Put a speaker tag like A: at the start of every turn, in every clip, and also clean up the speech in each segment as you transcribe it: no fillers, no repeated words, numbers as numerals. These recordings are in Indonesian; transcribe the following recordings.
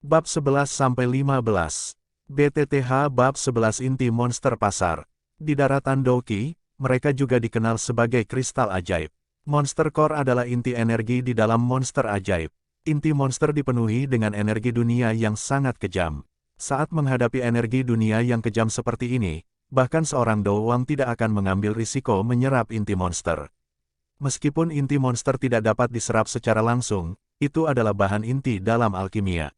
A: Bab 11-15. BTTH Bab 11 Inti Monster Pasar. Di daratan Doki, mereka juga dikenal sebagai kristal ajaib. Monster Core adalah inti energi di dalam monster ajaib. Inti monster dipenuhi dengan energi dunia yang sangat kejam. Saat menghadapi energi dunia yang kejam seperti ini, bahkan seorang doang tidak akan mengambil risiko menyerap inti monster. Meskipun inti monster tidak dapat diserap secara langsung, itu adalah bahan inti dalam alkimia.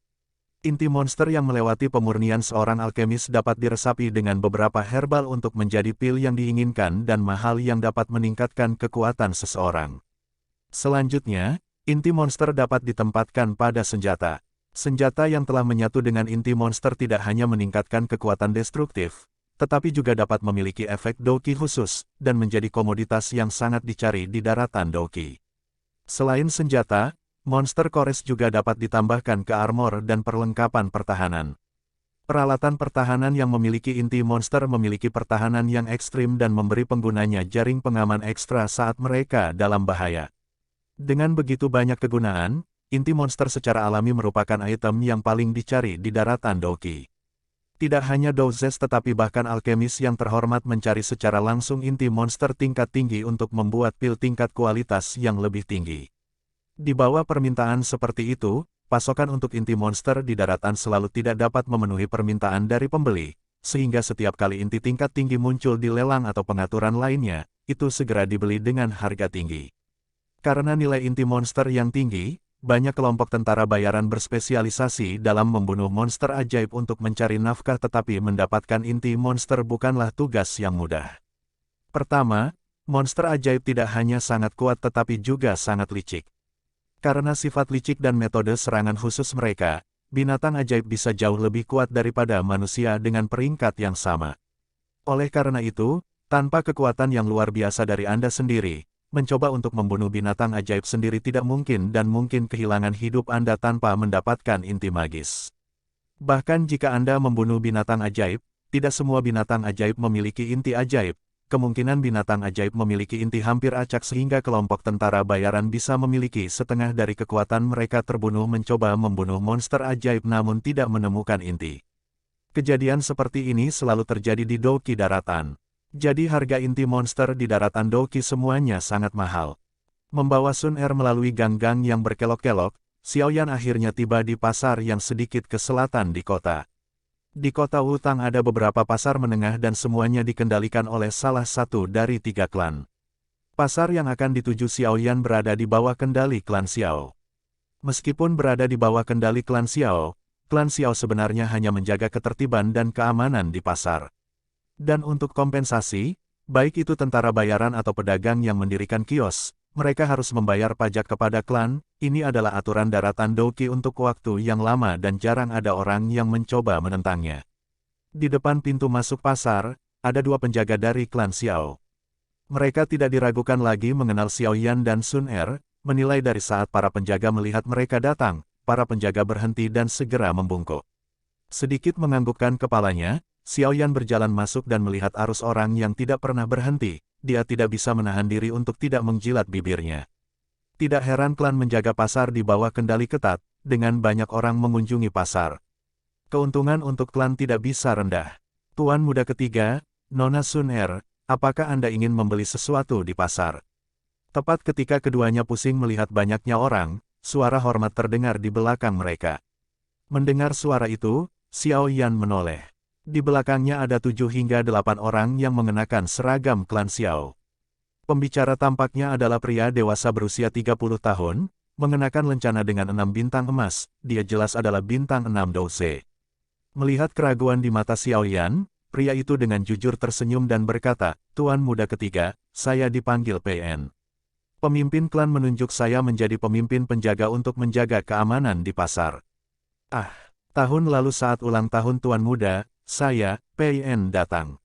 A: Inti monster yang melewati pemurnian seorang alkemis dapat diresapi dengan beberapa herbal untuk menjadi pil yang diinginkan dan mahal yang dapat meningkatkan kekuatan seseorang. Selanjutnya, inti monster dapat ditempatkan pada senjata. Senjata yang telah menyatu dengan inti monster tidak hanya meningkatkan kekuatan destruktif, tetapi juga dapat memiliki efek Doki khusus, dan menjadi komoditas yang sangat dicari di daratan Doki. Selain senjata, Monster Cores juga dapat ditambahkan ke armor dan perlengkapan pertahanan. Peralatan pertahanan yang memiliki inti monster memiliki pertahanan yang ekstrim dan memberi penggunanya jaring pengaman ekstra saat mereka dalam bahaya. Dengan begitu banyak kegunaan, inti monster secara alami merupakan item yang paling dicari di daratan Doki. Tidak hanya Douzes tetapi bahkan alkemis yang terhormat mencari secara langsung inti monster tingkat tinggi untuk membuat pil tingkat kualitas yang lebih tinggi. Di bawah permintaan seperti itu, pasokan untuk inti monster di daratan selalu tidak dapat memenuhi permintaan dari pembeli, sehingga setiap kali inti tingkat tinggi muncul di lelang atau pengaturan lainnya, itu segera dibeli dengan harga tinggi. Karena nilai inti monster yang tinggi, banyak kelompok tentara bayaran berspesialisasi dalam membunuh monster ajaib untuk mencari nafkah, tetapi mendapatkan inti monster bukanlah tugas yang mudah. Pertama, monster ajaib tidak hanya sangat kuat tetapi juga sangat licik. Karena sifat licik dan metode serangan khusus mereka, binatang ajaib bisa jauh lebih kuat daripada manusia dengan peringkat yang sama. Oleh karena itu, tanpa kekuatan yang luar biasa dari Anda sendiri, mencoba untuk membunuh binatang ajaib sendiri tidak mungkin dan mungkin kehilangan hidup Anda tanpa mendapatkan inti magis. Bahkan jika Anda membunuh binatang ajaib, tidak semua binatang ajaib memiliki inti ajaib. Kemungkinan binatang ajaib memiliki inti hampir acak sehingga kelompok tentara bayaran bisa memiliki setengah dari kekuatan mereka terbunuh mencoba membunuh monster ajaib namun tidak menemukan inti. Kejadian seperti ini selalu terjadi di Doki daratan. Jadi harga inti monster di daratan Doki semuanya sangat mahal. Membawa Sun Er melalui gang-gang yang berkelok-kelok, Xiaoyan akhirnya tiba di pasar yang sedikit ke selatan di kota. Di kota Wutang ada beberapa pasar menengah dan semuanya dikendalikan oleh salah satu dari 3 klan. Pasar yang akan dituju Xiaoyan berada di bawah kendali klan Xiao. Meskipun berada di bawah kendali klan Xiao sebenarnya hanya menjaga ketertiban dan keamanan di pasar. Dan untuk kompensasi, baik itu tentara bayaran atau pedagang yang mendirikan kios, mereka harus membayar pajak kepada klan. Ini adalah aturan daratan Doki untuk waktu yang lama dan jarang ada orang yang mencoba menentangnya. Di depan pintu masuk pasar, ada 2 penjaga dari klan Xiao. Mereka tidak diragukan lagi mengenal Xiaoyan dan Sun Er, menilai dari saat para penjaga melihat mereka datang, para penjaga berhenti dan segera membungkuk. Sedikit menganggukkan kepalanya, Xiaoyan berjalan masuk dan melihat arus orang yang tidak pernah berhenti. Dia tidak bisa menahan diri untuk tidak menjilat bibirnya. Tidak heran klan menjaga pasar di bawah kendali ketat, dengan banyak orang mengunjungi pasar. Keuntungan untuk klan tidak bisa rendah. Tuan muda ketiga, Nona Sun Er, apakah Anda ingin membeli sesuatu di pasar? Tepat ketika keduanya pusing melihat banyaknya orang, suara hormat terdengar di belakang mereka. Mendengar suara itu, Xiao Yan menoleh. Di belakangnya ada 7 hingga 8 orang yang mengenakan seragam klan Xiao. Pembicara tampaknya adalah pria dewasa berusia 30 tahun, mengenakan lencana dengan 6 bintang emas, dia jelas adalah bintang 6 Douze. Melihat keraguan di mata Xiaoyan, pria itu dengan jujur tersenyum dan berkata, Tuan muda ketiga, saya dipanggil PN. Pemimpin klan menunjuk saya menjadi pemimpin penjaga untuk menjaga keamanan di pasar. Tahun lalu saat ulang tahun Tuan muda, saya, PN datang.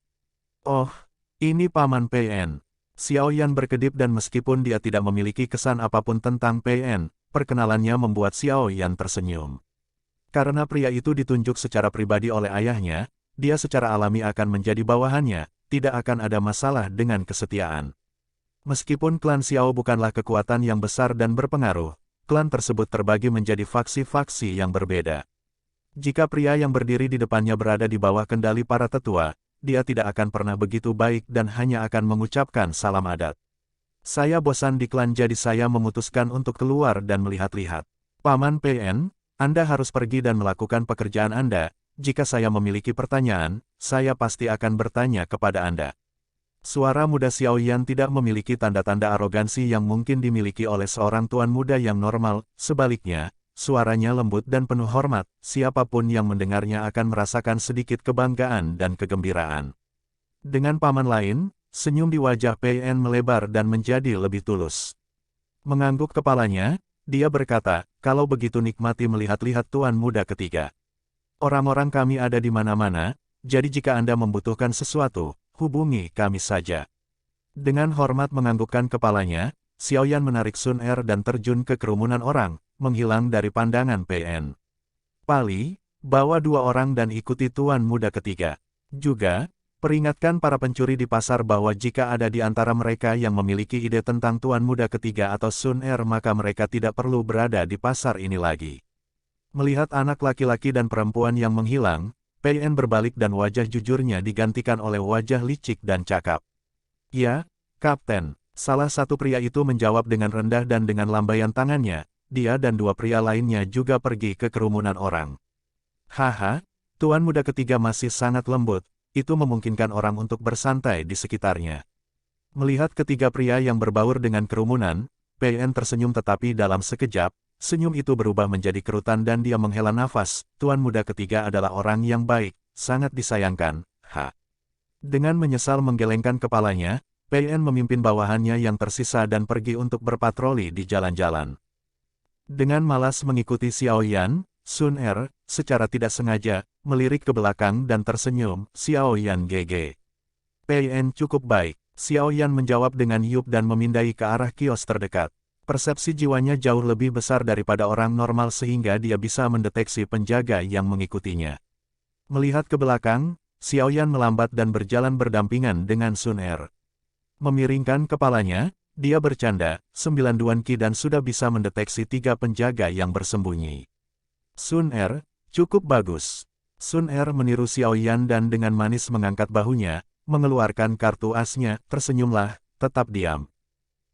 A: Oh, ini Paman PN. Xiaoyan berkedip dan meskipun dia tidak memiliki kesan apapun tentang PN, perkenalannya membuat Xiaoyan tersenyum. Karena pria itu ditunjuk secara pribadi oleh ayahnya, dia secara alami akan menjadi bawahannya, tidak akan ada masalah dengan kesetiaan. Meskipun klan Xiao bukanlah kekuatan yang besar dan berpengaruh, klan tersebut terbagi menjadi faksi-faksi yang berbeda. Jika pria yang berdiri di depannya berada di bawah kendali para tetua, dia tidak akan pernah begitu baik dan hanya akan mengucapkan salam adat. Saya bosan di klan jadi saya memutuskan untuk keluar dan melihat-lihat. Paman PN, Anda harus pergi dan melakukan pekerjaan Anda. Jika saya memiliki pertanyaan, saya pasti akan bertanya kepada Anda. Suara muda Xiaoyan tidak memiliki tanda-tanda arogansi yang mungkin dimiliki oleh seorang tuan muda yang normal, sebaliknya, suaranya lembut dan penuh hormat, siapapun yang mendengarnya akan merasakan sedikit kebanggaan dan kegembiraan. Dengan paman lain, senyum di wajah PN melebar dan menjadi lebih tulus. Mengangguk kepalanya, dia berkata, kalau begitu nikmati melihat-lihat tuan muda ketiga. Orang-orang kami ada di mana-mana, jadi jika Anda membutuhkan sesuatu, hubungi kami saja. Dengan hormat menganggukkan kepalanya, Xiaoyan menarik Sun Er dan terjun ke kerumunan orang, menghilang dari pandangan PN. Pali, bawa 2 orang dan ikuti tuan muda ketiga. Juga, peringatkan para pencuri di pasar bahwa jika ada di antara mereka yang memiliki ide tentang tuan muda ketiga atau Sun Er maka mereka tidak perlu berada di pasar ini lagi. Melihat anak laki-laki dan perempuan yang menghilang, PN berbalik dan wajah jujurnya digantikan oleh wajah licik dan cakap. Ya, Kapten, salah satu pria itu menjawab dengan rendah dan dengan lambaian tangannya, dia dan 2 pria lainnya juga pergi ke kerumunan orang. Haha, tuan muda ketiga masih sangat lembut, itu memungkinkan orang untuk bersantai di sekitarnya. Melihat ketiga pria yang berbaur dengan kerumunan, PN tersenyum tetapi dalam sekejap, senyum itu berubah menjadi kerutan dan dia menghela nafas. Tuan muda ketiga adalah orang yang baik, sangat disayangkan, Dengan menyesal menggelengkan kepalanya, PN memimpin bawahannya yang tersisa dan pergi untuk berpatroli di jalan-jalan. Dengan malas mengikuti Xiaoyan, Sun Er, secara tidak sengaja, melirik ke belakang dan tersenyum, Xiaoyan GG. PN cukup baik, Xiaoyan menjawab dengan yup dan memindai ke arah kios terdekat. Persepsi jiwanya jauh lebih besar daripada orang normal sehingga dia bisa mendeteksi penjaga yang mengikutinya. Melihat ke belakang, Xiaoyan melambat dan berjalan berdampingan dengan Sun Er. Memiringkan kepalanya, dia bercanda, 9 Duan Qi dan sudah bisa mendeteksi 3 penjaga yang bersembunyi. Sun Er, cukup bagus. Sun Er meniru Xiaoyan dan dengan manis mengangkat bahunya, mengeluarkan kartu asnya, tersenyumlah, tetap diam.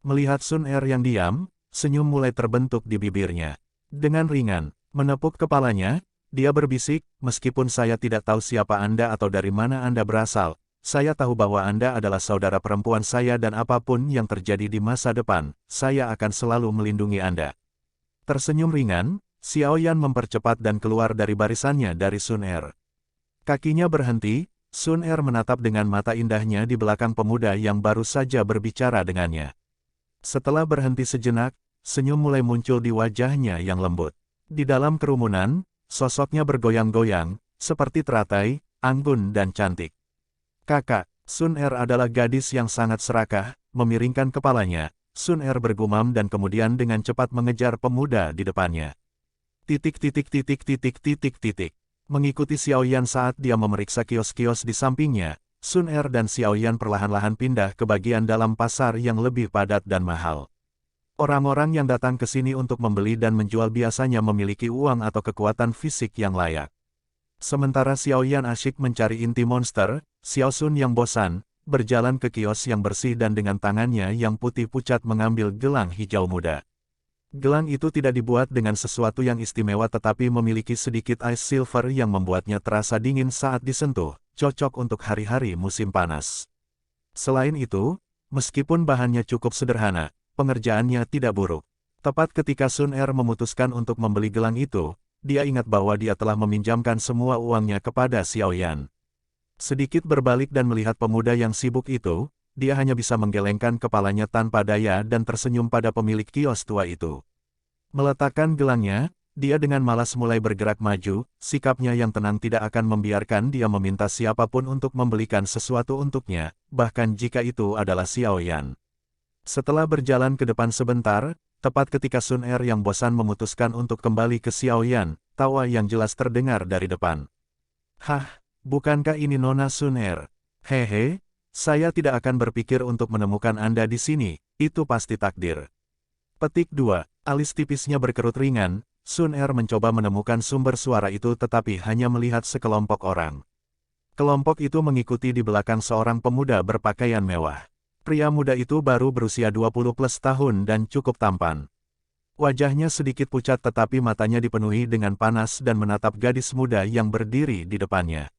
A: Melihat Sun Er yang diam, senyum mulai terbentuk di bibirnya. Dengan ringan, menepuk kepalanya, dia berbisik, meskipun saya tidak tahu siapa Anda atau dari mana Anda berasal, saya tahu bahwa Anda adalah saudara perempuan saya dan apapun yang terjadi di masa depan, saya akan selalu melindungi Anda. Tersenyum ringan, Xiaoyan mempercepat dan keluar dari barisannya dari Sun Er. Kakinya berhenti, Sun Er menatap dengan mata indahnya di belakang pemuda yang baru saja berbicara dengannya. Setelah berhenti sejenak, senyum mulai muncul di wajahnya yang lembut. Di dalam kerumunan, sosoknya bergoyang-goyang, seperti teratai, anggun dan cantik. Kakak, Sun Er adalah gadis yang sangat serakah, memiringkan kepalanya, Sun Er bergumam dan kemudian dengan cepat mengejar pemuda di depannya. Mengikuti Xiaoyan saat dia memeriksa kios-kios di sampingnya, Sun Er dan Xiaoyan perlahan-lahan pindah ke bagian dalam pasar yang lebih padat dan mahal. Orang-orang yang datang ke sini untuk membeli dan menjual biasanya memiliki uang atau kekuatan fisik yang layak. Sementara Xiaoyan asyik mencari inti monster, Xiao Sun yang bosan, berjalan ke kios yang bersih dan dengan tangannya yang putih pucat mengambil gelang hijau muda. Gelang itu tidak dibuat dengan sesuatu yang istimewa tetapi memiliki sedikit ice silver yang membuatnya terasa dingin saat disentuh. Cocok untuk hari-hari musim panas. Selain itu, meskipun bahannya cukup sederhana, pengerjaannya tidak buruk. Tepat ketika Sun Er memutuskan untuk membeli gelang itu, dia ingat bahwa dia telah meminjamkan semua uangnya kepada Xiaoyan. Sedikit berbalik dan melihat pemuda yang sibuk itu, dia hanya bisa menggelengkan kepalanya tanpa daya dan tersenyum pada pemilik kios tua itu. Meletakkan gelangnya, dia dengan malas mulai bergerak maju, sikapnya yang tenang tidak akan membiarkan dia meminta siapapun untuk membelikan sesuatu untuknya, bahkan jika itu adalah Xiaoyan. Setelah berjalan ke depan sebentar, tepat ketika Sun Er yang bosan memutuskan untuk kembali ke Xiaoyan, tawa yang jelas terdengar dari depan. Hah, bukankah ini Nona Sun Er? Hehe, saya tidak akan berpikir untuk menemukan Anda di sini, itu pasti takdir. Petik 2, alis tipisnya berkerut ringan, Sun Er mencoba menemukan sumber suara itu tetapi hanya melihat sekelompok orang. Kelompok itu mengikuti di belakang seorang pemuda berpakaian mewah. Pria muda itu baru berusia 20 plus tahun dan cukup tampan. Wajahnya sedikit pucat tetapi matanya dipenuhi dengan panas dan menatap gadis muda yang berdiri di depannya.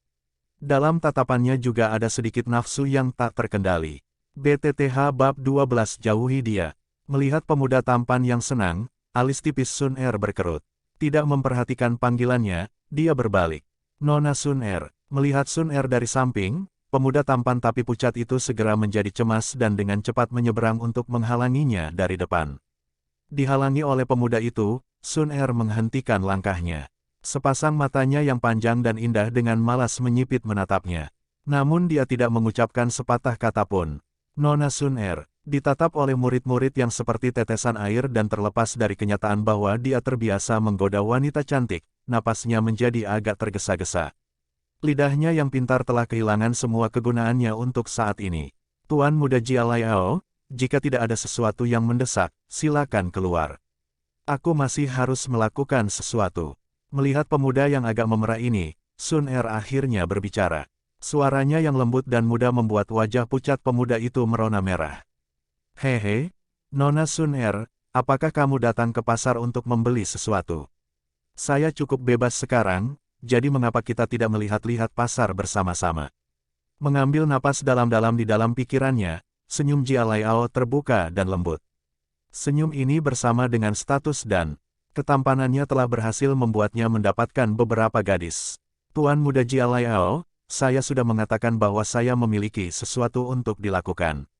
A: Dalam tatapannya juga ada sedikit nafsu yang tak terkendali. BTTH Bab 12 Jauhi dia. Melihat pemuda tampan yang senang, alis tipis Sun Er berkerut. Tidak memperhatikan panggilannya, dia berbalik. Nona Sun Er. Melihat Sun Er dari samping, pemuda tampan tapi pucat itu segera menjadi cemas dan dengan cepat menyeberang untuk menghalanginya dari depan. Dihalangi oleh pemuda itu, Sun Er menghentikan langkahnya. Sepasang matanya yang panjang dan indah dengan malas menyipit menatapnya. Namun dia tidak mengucapkan sepatah kata pun. Nona Sun Er ditatap oleh murid-murid yang seperti tetesan air dan terlepas dari kenyataan bahwa dia terbiasa menggoda wanita cantik, napasnya menjadi agak tergesa-gesa. Lidahnya yang pintar telah kehilangan semua kegunaannya untuk saat ini. Tuan Muda Jia Laiao, jika tidak ada sesuatu yang mendesak, silakan keluar. Aku masih harus melakukan sesuatu. Melihat pemuda yang agak memerah ini, Sun Er akhirnya berbicara. Suaranya yang lembut dan muda membuat wajah pucat pemuda itu merona merah. Hehe, Nona Sun Er, apakah kamu datang ke pasar untuk membeli sesuatu? Saya cukup bebas sekarang, jadi mengapa kita tidak melihat-lihat pasar bersama-sama? Mengambil napas dalam-dalam di dalam pikirannya, senyum Jia Laiao terbuka dan lembut. Senyum ini bersama dengan status dan ketampanannya telah berhasil membuatnya mendapatkan beberapa gadis. Tuan Muda Jia Laiao, saya sudah mengatakan bahwa saya memiliki sesuatu untuk dilakukan.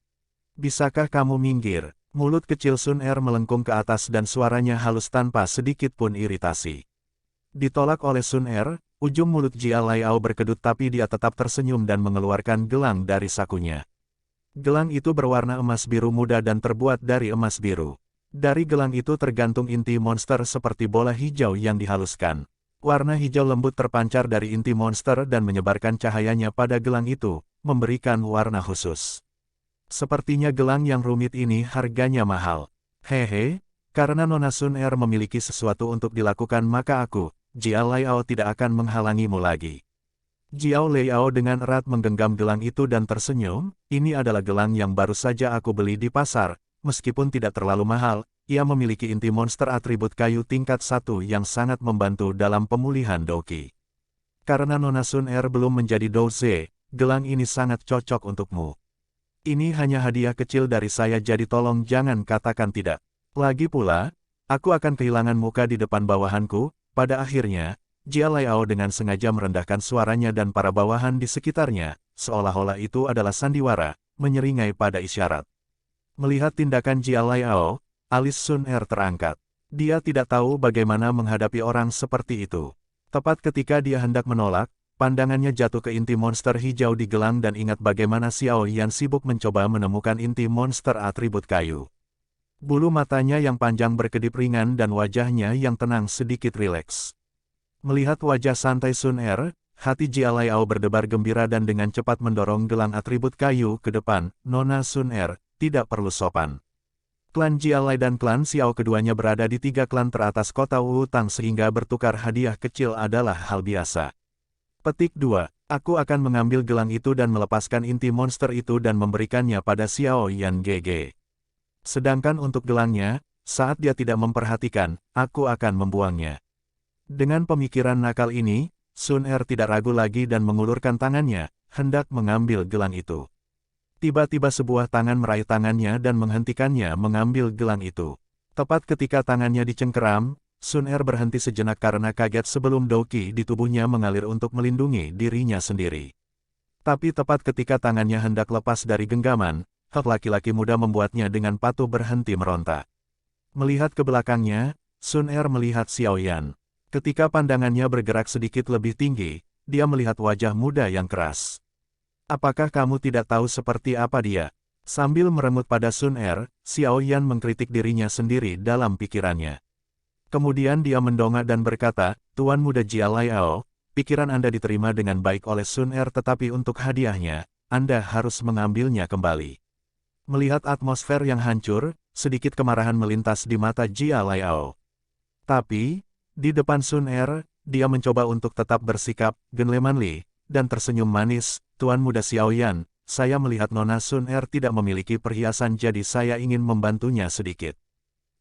A: Bisakah kamu minggir? Mulut kecil Sun Er melengkung ke atas dan suaranya halus tanpa sedikit pun iritasi. Ditolak oleh Sun Er, ujung mulut Jia Laiao berkedut tapi dia tetap tersenyum dan mengeluarkan gelang dari sakunya. Gelang itu berwarna emas biru muda dan terbuat dari emas biru. Dari gelang itu tergantung inti monster seperti bola hijau yang dihaluskan. Warna hijau lembut terpancar dari inti monster dan menyebarkan cahayanya pada gelang itu, memberikan warna khusus. Sepertinya gelang yang rumit ini harganya mahal. Hehe, karena Nona Sun Er memiliki sesuatu untuk dilakukan maka aku, Jia Laiao tidak akan menghalangimu lagi. Jiao Laiao dengan erat menggenggam gelang itu dan tersenyum, ini adalah gelang yang baru saja aku beli di pasar, meskipun tidak terlalu mahal, ia memiliki inti monster atribut kayu tingkat 1 yang sangat membantu dalam pemulihan Doki. Karena Nona Sun Er belum menjadi Douze, gelang ini sangat cocok untukmu. Ini hanya hadiah kecil dari saya jadi tolong jangan katakan tidak. Lagi pula, aku akan kehilangan muka di depan bawahanku. Pada akhirnya, Jia Laiao dengan sengaja merendahkan suaranya dan para bawahan di sekitarnya, seolah-olah itu adalah sandiwara, menyeringai pada isyarat. Melihat tindakan Jia Laiao, alis Sun Er terangkat. Dia tidak tahu bagaimana menghadapi orang seperti itu. Tepat ketika dia hendak menolak, pandangannya jatuh ke inti monster hijau di gelang dan ingat bagaimana Xiao Yan sibuk mencoba menemukan inti monster atribut kayu. Bulu matanya yang panjang berkedip ringan dan wajahnya yang tenang sedikit rileks. Melihat wajah santai Sun Er, hati Jia Laiao berdebar gembira dan dengan cepat mendorong gelang atribut kayu ke depan. Nona Sun Er, tidak perlu sopan. Klan Jia Lai dan klan Xiao keduanya berada di 3 klan teratas kota Wutang sehingga bertukar hadiah kecil adalah hal biasa. Petik 2. Aku akan mengambil gelang itu dan melepaskan inti monster itu dan memberikannya pada Xiao Yan GG. Sedangkan untuk gelangnya, saat dia tidak memperhatikan, aku akan membuangnya. Dengan pemikiran nakal ini, Sun Er tidak ragu lagi dan mengulurkan tangannya, hendak mengambil gelang itu. Tiba-tiba sebuah tangan meraih tangannya dan menghentikannya mengambil gelang itu. Tepat ketika tangannya dicengkeram, Sun Er berhenti sejenak karena kaget sebelum Doki di tubuhnya mengalir untuk melindungi dirinya sendiri. Tapi tepat ketika tangannya hendak lepas dari genggaman, hak laki-laki muda membuatnya dengan patuh berhenti meronta. Melihat ke belakangnya, Sun Er melihat Xiao Yan. Ketika pandangannya bergerak sedikit lebih tinggi, dia melihat wajah muda yang keras. Apakah kamu tidak tahu seperti apa dia? Sambil meremut pada Sun Er, Xiao Yan mengkritik dirinya sendiri dalam pikirannya. Kemudian dia mendongak dan berkata, Tuan Muda Jia Laiao, pikiran Anda diterima dengan baik oleh Sun Er tetapi untuk hadiahnya, Anda harus mengambilnya kembali. Melihat atmosfer yang hancur, sedikit kemarahan melintas di mata Jia Laiao. Tapi, Di depan Sun Er, dia mencoba untuk tetap bersikap gentlemanly dan tersenyum manis. Tuan Muda Xiaoyan, saya melihat Nona Sun Er tidak memiliki perhiasan jadi saya ingin membantunya sedikit.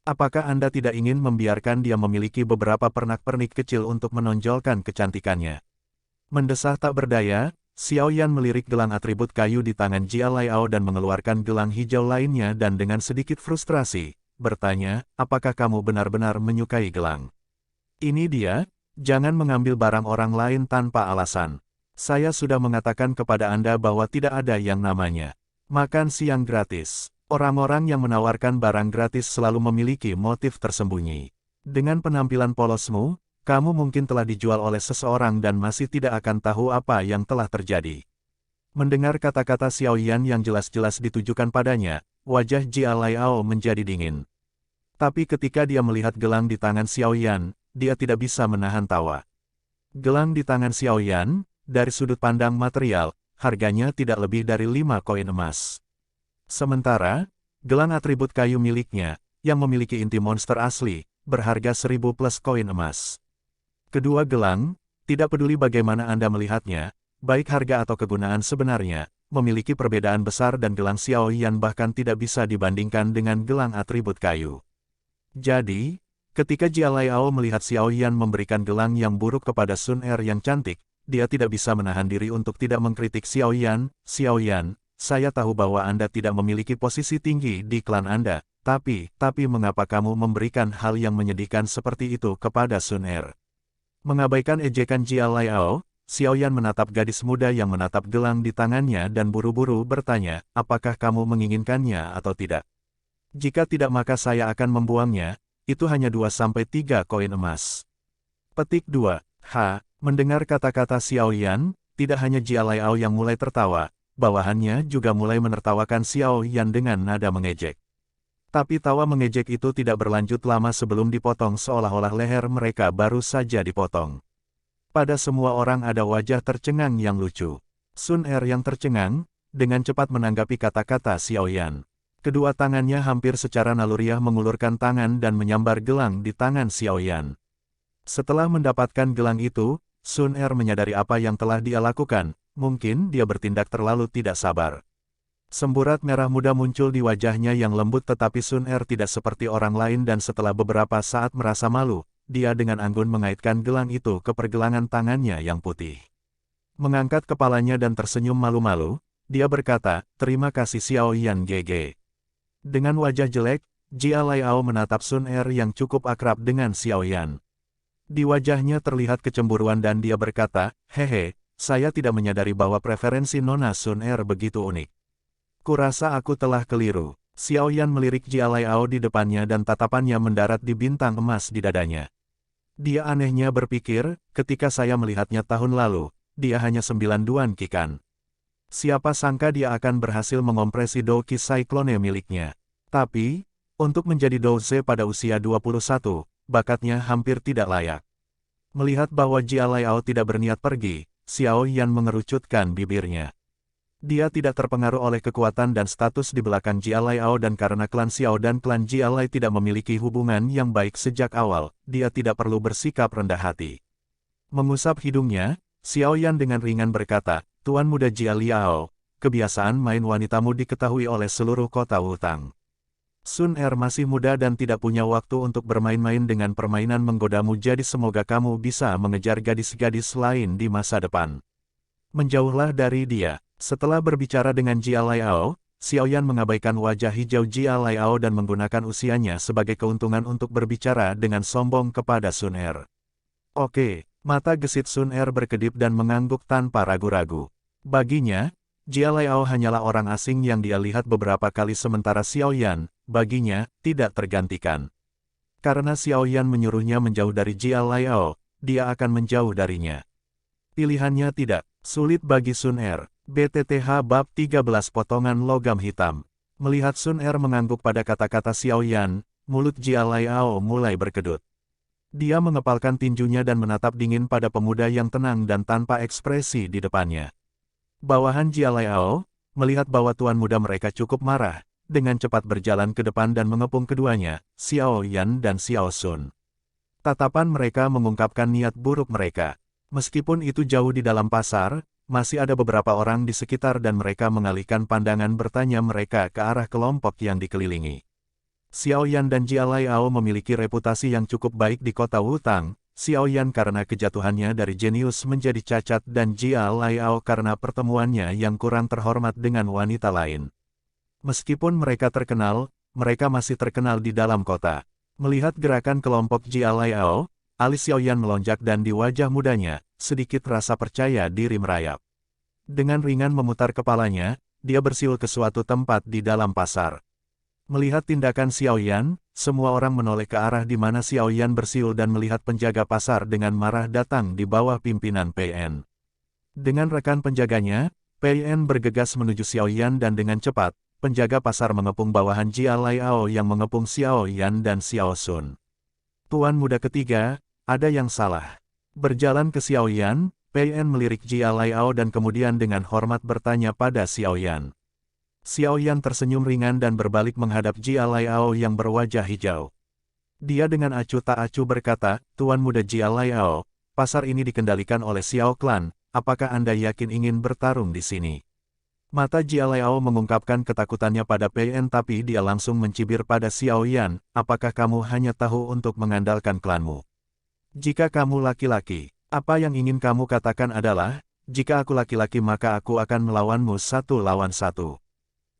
A: Apakah Anda tidak ingin membiarkan dia memiliki beberapa pernak-pernik kecil untuk menonjolkan kecantikannya? Mendesah tak berdaya, Xiaoyan melirik gelang atribut kayu di tangan Jia Laiao dan mengeluarkan gelang hijau lainnya dan dengan sedikit frustrasi, bertanya, apakah kamu benar-benar menyukai gelang? Ini dia, jangan mengambil barang orang lain tanpa alasan. Saya sudah mengatakan kepada Anda bahwa tidak ada yang namanya makan siang gratis. Orang-orang yang menawarkan barang gratis selalu memiliki motif tersembunyi. Dengan penampilan polosmu, kamu mungkin telah dijual oleh seseorang dan masih tidak akan tahu apa yang telah terjadi. Mendengar kata-kata Xiaoyan yang jelas-jelas ditujukan padanya, wajah Jia Laiao menjadi dingin. Tapi ketika dia melihat gelang di tangan Xiaoyan, dia tidak bisa menahan tawa. Gelang di tangan Xiaoyan, dari sudut pandang material, harganya tidak lebih dari 5 koin emas. Sementara, gelang atribut kayu miliknya, yang memiliki inti monster asli, berharga 1000 plus koin emas. Kedua gelang, tidak peduli bagaimana Anda melihatnya, baik harga atau kegunaan sebenarnya, memiliki perbedaan besar dan gelang Xiaoyan bahkan tidak bisa dibandingkan dengan gelang atribut kayu. Jadi, ketika Jia Laiao melihat Xiaoyan memberikan gelang yang buruk kepada Sun Er yang cantik, dia tidak bisa menahan diri untuk tidak mengkritik Xiaoyan. Xiaoyan, saya tahu bahwa Anda tidak memiliki posisi tinggi di klan Anda, tapi mengapa kamu memberikan hal yang menyedihkan seperti itu kepada Sun Er? Mengabaikan ejekan Jia Laiao, Xiaoyan menatap gadis muda yang menatap gelang di tangannya dan buru-buru bertanya, apakah kamu menginginkannya atau tidak? Jika tidak maka saya akan membuangnya. Itu hanya 2-3 koin emas. Petik 2. Mendengar kata-kata Xiaoyan, tidak hanya Jia Laiao yang mulai tertawa, bawahannya juga mulai menertawakan Xiaoyan dengan nada mengejek. Tapi tawa mengejek itu tidak berlanjut lama sebelum dipotong seolah-olah leher mereka baru saja dipotong. Pada semua orang ada wajah tercengang yang lucu. Sun Er yang tercengang, dengan cepat menanggapi kata-kata Xiaoyan. Kedua tangannya hampir secara naluriah mengulurkan tangan dan menyambar gelang di tangan Xiaoyan. Setelah mendapatkan gelang itu, Sun Er menyadari apa yang telah dia lakukan, mungkin dia bertindak terlalu tidak sabar. Semburat merah muda muncul di wajahnya yang lembut tetapi Sun Er tidak seperti orang lain dan setelah beberapa saat merasa malu, dia dengan anggun mengaitkan gelang itu ke pergelangan tangannya yang putih. Mengangkat kepalanya dan tersenyum malu-malu, dia berkata, terima kasih Xiaoyan GG. Dengan wajah jelek, Jia Laiao menatap Sun Er yang cukup akrab dengan Xiaoyan. Di wajahnya terlihat kecemburuan dan dia berkata, hehe, saya tidak menyadari bahwa preferensi Nona Sun Er begitu unik. Kurasa aku telah keliru. Xiaoyan melirik Jia Laiao di depannya dan tatapannya mendarat di bintang emas di dadanya. Dia anehnya berpikir, ketika saya melihatnya tahun lalu, dia hanya 9 duan kikan. Siapa sangka dia akan berhasil mengompresi Douki Cyclone miliknya. Tapi, untuk menjadi Douze pada usia 21, bakatnya hampir tidak layak. Melihat bahwa Jia Laiao tidak berniat pergi, Xiaoyan mengerucutkan bibirnya. Dia tidak terpengaruh oleh kekuatan dan status di belakang Jia Laiao dan karena klan Xiao dan klan Jia Lai tidak memiliki hubungan yang baik sejak awal, dia tidak perlu bersikap rendah hati. Mengusap hidungnya, Xiaoyan dengan ringan berkata, Tuan Muda Jia Liao, kebiasaan main wanitamu diketahui oleh seluruh kota Wutang. Sun Er masih muda dan tidak punya waktu untuk bermain-main dengan permainan menggodamu jadi semoga kamu bisa mengejar gadis-gadis lain di masa depan. Menjauhlah dari dia. Setelah berbicara dengan Jia Laiao, Xiaoyan mengabaikan wajah hijau Jia Laiao dan menggunakan usianya sebagai keuntungan untuk berbicara dengan sombong kepada Sun Er. Oke, mata gesit Sun Er berkedip dan mengangguk tanpa ragu-ragu. Baginya, Jia Laiao hanyalah orang asing yang dia lihat beberapa kali sementara Xiaoyan, baginya, tidak tergantikan. Karena Xiaoyan menyuruhnya menjauh dari Jia Laiao, dia akan menjauh darinya. Pilihannya tidak sulit bagi Sun Er. BTTH Bab 13 Potongan Logam Hitam. Melihat Sun Er mengangguk pada kata-kata Xiaoyan, mulut Jia Laiao mulai berkedut. Dia mengepalkan tinjunya dan menatap dingin pada pemuda yang tenang dan tanpa ekspresi di depannya. Bawahan Jia Laiao, melihat bahwa tuan muda mereka cukup marah, dengan cepat berjalan ke depan dan mengepung keduanya, Xiaoyan dan Xiao Sun. Tatapan mereka mengungkapkan niat buruk mereka. Meskipun itu jauh di dalam pasar, masih ada beberapa orang di sekitar dan mereka mengalihkan pandangan bertanya mereka ke arah kelompok yang dikelilingi. Xiao Yan dan Jia Laiao memiliki reputasi yang cukup baik di kota Wutang, Xiao Yan karena kejatuhannya dari jenius menjadi cacat dan Jia Laiao karena pertemuannya yang kurang terhormat dengan wanita lain. Meskipun mereka terkenal, mereka masih terkenal di dalam kota. Melihat gerakan kelompok Jia Laiao, alis Xiao Yan melonjak dan di wajah mudanya, sedikit rasa percaya diri merayap. Dengan ringan memutar kepalanya, dia bersiul ke suatu tempat di dalam pasar. Melihat tindakan Xiao Yan, semua orang menoleh ke arah di mana Xiao Yan bersiul dan melihat penjaga pasar dengan marah datang di bawah pimpinan PN. Dengan rekan penjaganya, PN bergegas menuju Xiao Yan dan dengan cepat, penjaga pasar mengepung bawahan Jia Laiao yang mengepung Xiao Yan dan Xiao Sun. Tuan muda ketiga, ada yang salah. Berjalan ke Xiao Yan, PN melirik Jia Laiao dan kemudian dengan hormat bertanya pada Xiao Yan. Xiao Yan tersenyum ringan dan berbalik menghadap Jia Laiao yang berwajah hijau. Dia dengan acuh tak acuh berkata, Tuan muda Jia Laiao, pasar ini dikendalikan oleh Xiao Clan, apakah Anda yakin ingin bertarung di sini? Mata Jia Laiao mengungkapkan ketakutannya pada PN tapi dia langsung mencibir pada Xiao Yan, apakah kamu hanya tahu untuk mengandalkan klanmu? Jika kamu laki-laki, apa yang ingin kamu katakan adalah, jika aku laki-laki maka aku akan melawanmu 1 lawan 1.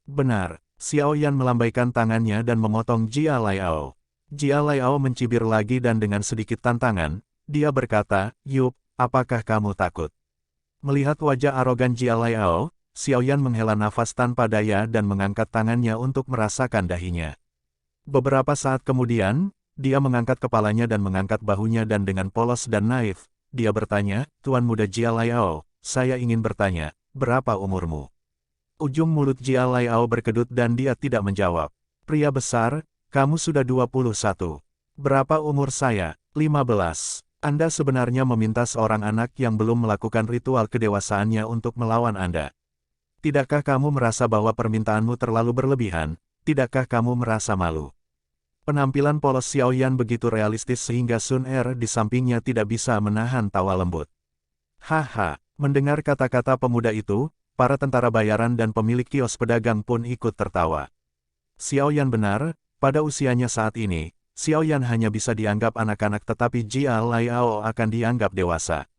A: Benar, Xiao Yan melambaikan tangannya dan memotong Jia Laiao. Jia Laiao mencibir lagi dan dengan sedikit tantangan, dia berkata, Yup, apakah kamu takut? Melihat wajah arogan Jia Laiao, Xiao Yan menghela nafas tanpa daya dan mengangkat tangannya untuk merasakan dahinya. Beberapa saat kemudian, dia mengangkat kepalanya dan mengangkat bahunya dan dengan polos dan naif, dia bertanya, Tuan muda Jia Laiao, saya ingin bertanya, berapa umurmu? Ujung mulut Jia Laiao berkedut dan dia tidak menjawab. Pria besar, kamu sudah 21. Berapa umur saya? 15. Anda sebenarnya meminta seorang anak yang belum melakukan ritual kedewasaannya untuk melawan Anda. Tidakkah kamu merasa bahwa permintaanmu terlalu berlebihan? Tidakkah kamu merasa malu? Penampilan polos Xiao Yan begitu realistis sehingga Sun Er di sampingnya tidak bisa menahan tawa lembut. Haha, mendengar kata-kata pemuda itu, para tentara bayaran dan pemilik kios pedagang pun ikut tertawa. Xiao Yan benar, pada usianya saat ini, Xiao Yan hanya bisa dianggap anak-anak tetapi Jia Laiao akan dianggap dewasa.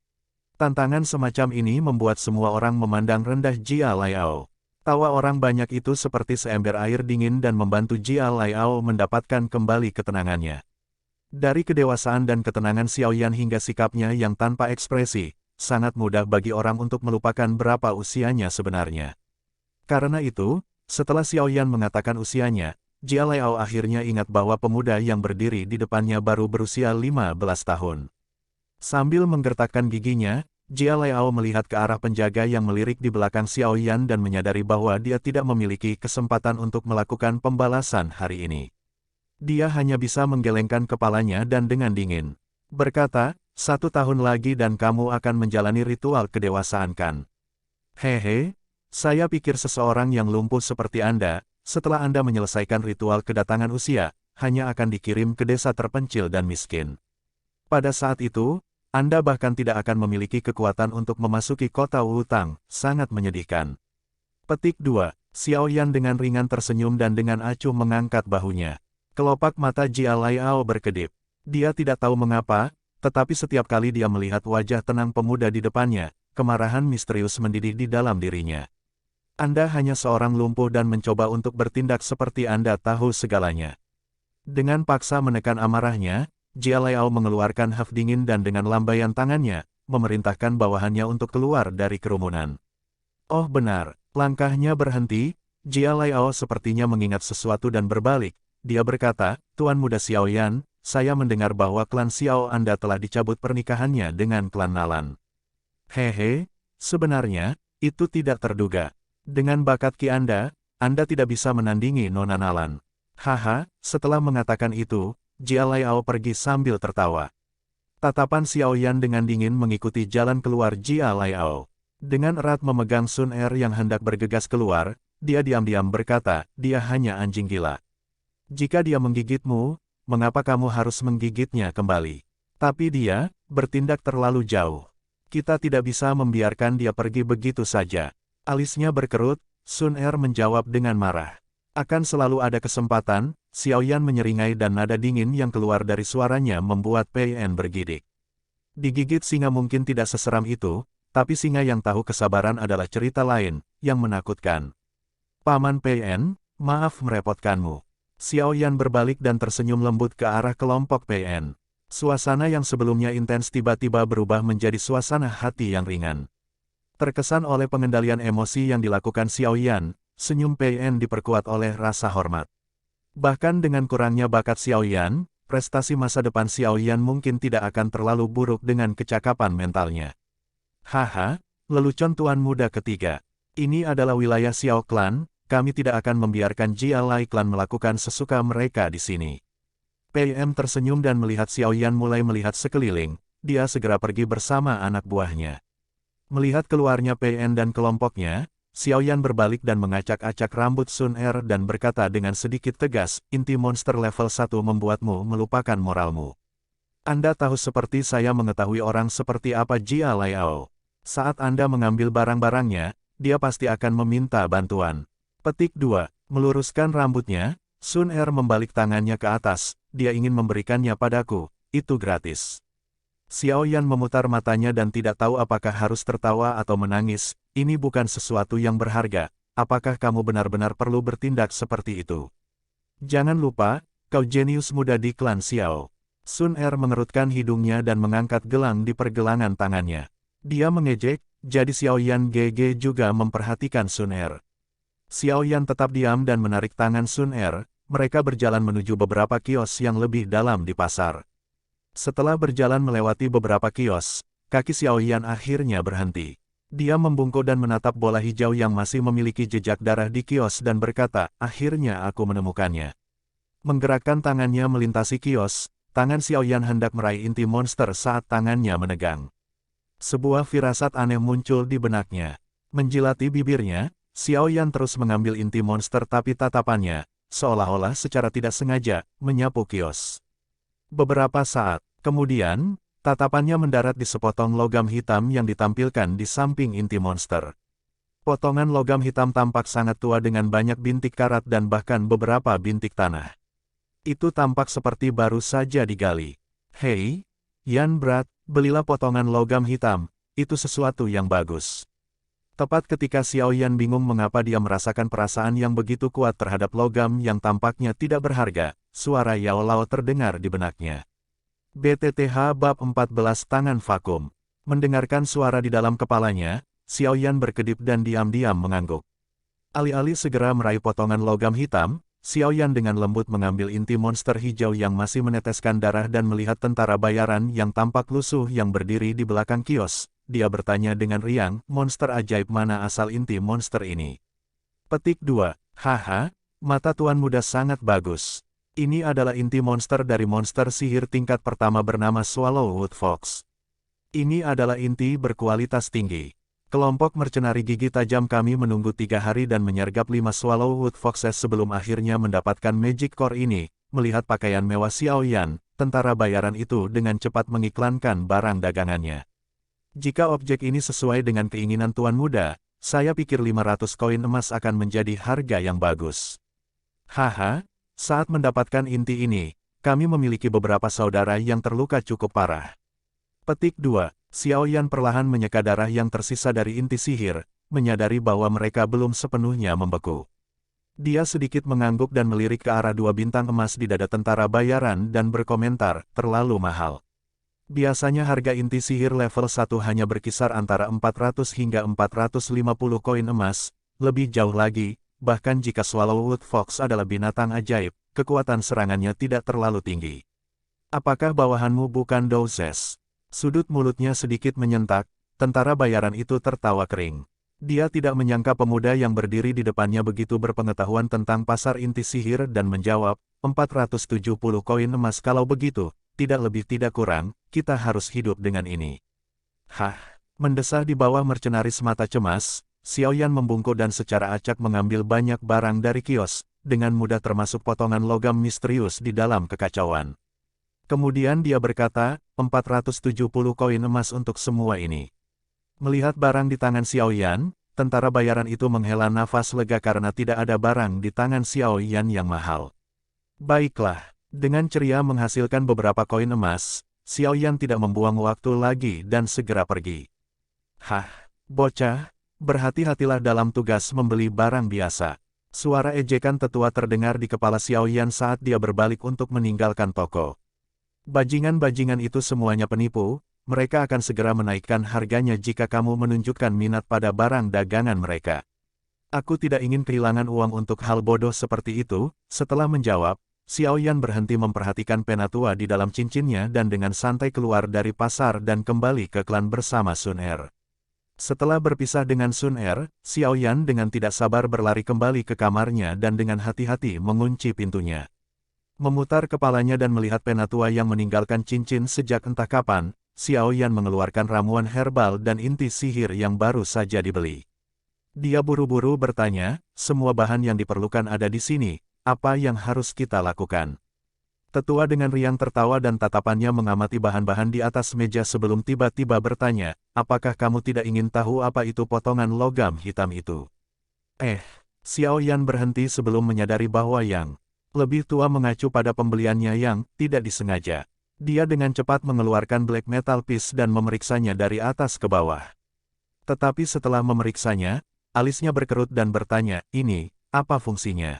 A: Tantangan semacam ini membuat semua orang memandang rendah Jia Laiao. Tawa orang banyak itu seperti seember air dingin dan membantu Jia Laiao mendapatkan kembali ketenangannya. Dari kedewasaan dan ketenangan Xiao Yan hingga sikapnya yang tanpa ekspresi, sangat mudah bagi orang untuk melupakan berapa usianya sebenarnya. Karena itu, setelah Xiao Yan mengatakan usianya, Jia Laiao akhirnya ingat bahwa pemuda yang berdiri di depannya baru berusia 15 tahun. Sambil menggertakkan giginya, Jia Laiao melihat ke arah penjaga yang melirik di belakang Xiao Yan dan menyadari bahwa dia tidak memiliki kesempatan untuk melakukan pembalasan hari ini. Dia hanya bisa menggelengkan kepalanya dan dengan dingin berkata, 1 tahun lagi dan kamu akan menjalani ritual kedewasaan kan? Hehe, saya pikir seseorang yang lumpuh seperti Anda, setelah Anda menyelesaikan ritual kedatangan usia, hanya akan dikirim ke desa terpencil dan miskin. Pada saat itu, Anda bahkan tidak akan memiliki kekuatan untuk memasuki kota Wutang, sangat menyedihkan. Petik 2, Xiao Yan dengan ringan tersenyum dan dengan acuh mengangkat bahunya. Kelopak mata Jia Laiao berkedip. Dia tidak tahu mengapa, tetapi setiap kali dia melihat wajah tenang pemuda di depannya, kemarahan misterius mendidih di dalam dirinya. Anda hanya seorang lumpuh dan mencoba untuk bertindak seperti Anda tahu segalanya. Dengan paksa menekan amarahnya, Jia Laiao mengeluarkan haf dingin dan dengan lambaian tangannya, memerintahkan bawahannya untuk keluar dari kerumunan. Oh benar, langkahnya berhenti, Jia Laiao sepertinya mengingat sesuatu dan berbalik. Dia berkata, Tuan muda Xiao Yan, saya mendengar bahwa klan Xiao Anda telah dicabut pernikahannya dengan klan Nalan. Hehe, sebenarnya, itu tidak terduga. Dengan bakat ki Anda tidak bisa menandingi Nona Nalan. Haha, setelah mengatakan itu, Jia Laiao pergi sambil tertawa. Tatapan Xiao Yan dengan dingin mengikuti jalan keluar Jia Laiao. Dengan erat memegang Sun Er yang hendak bergegas keluar, dia diam-diam berkata, dia hanya anjing gila. Jika dia menggigitmu, mengapa kamu harus menggigitnya kembali? Tapi dia bertindak terlalu jauh. Kita tidak bisa membiarkan dia pergi begitu saja. Alisnya berkerut, Sun Er menjawab dengan marah. Akan selalu ada kesempatan, Xiao Yan menyeringai dan nada dingin yang keluar dari suaranya membuat Pei En bergidik. Digigit singa mungkin tidak seseram itu, tapi singa yang tahu kesabaran adalah cerita lain, yang menakutkan. Paman Pei En, maaf merepotkanmu. Xiao Yan berbalik dan tersenyum lembut ke arah kelompok Pei En. Suasana yang sebelumnya intens tiba-tiba berubah menjadi suasana hati yang ringan. Terkesan oleh pengendalian emosi yang dilakukan Xiao Yan, senyum Pei En diperkuat oleh rasa hormat. Bahkan dengan kurangnya bakat Xiao Yan, prestasi masa depan Xiao Yan mungkin tidak akan terlalu buruk dengan kecakapan mentalnya. Haha, lelucon tuan muda ketiga. Ini adalah wilayah Xiao Clan, kami tidak akan membiarkan Jia Lai Clan melakukan sesuka mereka di sini. PM tersenyum dan melihat Xiao Yan mulai melihat sekeliling, dia segera pergi bersama anak buahnya. Melihat keluarnya PN dan kelompoknya, Xiao Yan berbalik dan mengacak-acak rambut Sun Er dan berkata dengan sedikit tegas, inti monster level 1 membuatmu melupakan moralmu. Anda tahu seperti saya mengetahui orang seperti apa Jia Laiao. Saat Anda mengambil barang-barangnya, dia pasti akan meminta bantuan. Petik 2. Meluruskan rambutnya, Sun Er membalik tangannya ke atas, dia ingin memberikannya padaku, itu gratis. Xiao Yan memutar matanya dan tidak tahu apakah harus tertawa atau menangis, ini bukan sesuatu yang berharga, apakah kamu benar-benar perlu bertindak seperti itu? Jangan lupa, kau jenius muda di klan Xiao. Sun Er mengerutkan hidungnya dan mengangkat gelang di pergelangan tangannya. Dia mengejek, jadi Xiao Yan GG juga memperhatikan Sun Er. Xiao Yan tetap diam dan menarik tangan Sun Er, mereka berjalan menuju beberapa kios yang lebih dalam di pasar. Setelah berjalan melewati beberapa kios, kaki Xiao Yan akhirnya berhenti. Dia membungkuk dan menatap bola hijau yang masih memiliki jejak darah di kios dan berkata, akhirnya aku menemukannya. Menggerakkan tangannya melintasi kios, tangan Xiao Yan hendak meraih inti monster saat tangannya menegang. Sebuah firasat aneh muncul di benaknya. Menjilati bibirnya, Xiao Yan terus mengambil inti monster tapi tatapannya, seolah-olah secara tidak sengaja, menyapu kios. Beberapa saat kemudian, tatapannya mendarat di sepotong logam hitam yang ditampilkan di samping inti monster. Potongan logam hitam tampak sangat tua dengan banyak bintik karat dan bahkan beberapa bintik tanah. Itu tampak seperti baru saja digali. Hei, Yan Brat, belilah potongan logam hitam, itu sesuatu yang bagus. Tepat ketika Xiao Yan bingung mengapa dia merasakan perasaan yang begitu kuat terhadap logam yang tampaknya tidak berharga, suara Yao Lao terdengar di benaknya. BTTH Bab 14 Tangan Vakum. Mendengarkan suara di dalam kepalanya, Xiao Yan berkedip dan diam-diam mengangguk. Alih-alih segera meraih potongan logam hitam, Xiao Yan dengan lembut mengambil inti monster hijau yang masih meneteskan darah dan melihat tentara bayaran yang tampak lusuh yang berdiri di belakang kios. Dia bertanya dengan riang, monster ajaib mana asal inti monster ini? Petik 2. Haha, mata tuan muda sangat bagus. Ini adalah inti monster dari monster sihir tingkat pertama bernama Swallowwood Fox. Ini adalah inti berkualitas tinggi. Kelompok mercenari gigi tajam kami menunggu 3 hari dan menyergap 5 Swallowwood Foxes sebelum akhirnya mendapatkan Magic Core ini. Melihat pakaian mewah Xiao Yan, tentara bayaran itu dengan cepat mengiklankan barang dagangannya. Jika objek ini sesuai dengan keinginan tuan muda, saya pikir 500 koin emas akan menjadi harga yang bagus. Haha, saat mendapatkan inti ini, kami memiliki beberapa saudara yang terluka cukup parah. Petik 2. Xiao Yan perlahan menyeka darah yang tersisa dari inti sihir, menyadari bahwa mereka belum sepenuhnya membeku. Dia sedikit mengangguk dan melirik ke arah 2 bintang emas di dada tentara bayaran dan berkomentar, terlalu mahal. Biasanya harga inti sihir level 1 hanya berkisar antara 400 hingga 450 koin emas, lebih jauh lagi, bahkan jika Swallowwood Fox adalah binatang ajaib, kekuatan serangannya tidak terlalu tinggi. Apakah bawahanmu bukan Douzes? Sudut mulutnya sedikit menyentak, tentara bayaran itu tertawa kering. Dia tidak menyangka pemuda yang berdiri di depannya begitu berpengetahuan tentang pasar inti sihir dan menjawab, 470 koin emas kalau begitu, tidak lebih tidak kurang, kita harus hidup dengan ini. Hah, mendesah di bawah mercenaris mata cemas, Xiao Yan membungkuk dan secara acak mengambil banyak barang dari kios, dengan mudah termasuk potongan logam misterius di dalam kekacauan. Kemudian dia berkata, 470 koin emas untuk semua ini. Melihat barang di tangan Xiao Yan, tentara bayaran itu menghela nafas lega karena tidak ada barang di tangan Xiao Yan yang mahal. Baiklah, dengan ceria menghasilkan beberapa koin emas, Xiao Yan tidak membuang waktu lagi dan segera pergi. Hah, bocah, berhati-hatilah dalam tugas membeli barang biasa. Suara ejekan tetua terdengar di kepala Xiao Yan saat dia berbalik untuk meninggalkan toko. Bajingan-bajingan itu semuanya penipu, mereka akan segera menaikkan harganya jika kamu menunjukkan minat pada barang dagangan mereka. Aku tidak ingin kehilangan uang untuk hal bodoh seperti itu. Setelah menjawab, Xiao Yan berhenti memperhatikan penatua di dalam cincinnya dan dengan santai keluar dari pasar dan kembali ke klan bersama Sun Er. Setelah berpisah dengan Sun Er, Xiao Yan dengan tidak sabar berlari kembali ke kamarnya dan dengan hati-hati mengunci pintunya. Memutar kepalanya dan melihat penatua yang meninggalkan cincin sejak entah kapan, Xiao Yan mengeluarkan ramuan herbal dan inti sihir yang baru saja dibeli. Dia buru-buru bertanya, semua bahan yang diperlukan ada di sini, apa yang harus kita lakukan? Tetua dengan riang tertawa dan tatapannya mengamati bahan-bahan di atas meja sebelum tiba-tiba bertanya, apakah kamu tidak ingin tahu apa itu potongan logam hitam itu? Xiao Yan berhenti sebelum menyadari bahwa yang lebih tua mengacu pada pembeliannya yang tidak disengaja. Dia dengan cepat mengeluarkan black metal piece dan memeriksanya dari atas ke bawah. Tetapi setelah memeriksanya, alisnya berkerut dan bertanya, ini, apa fungsinya?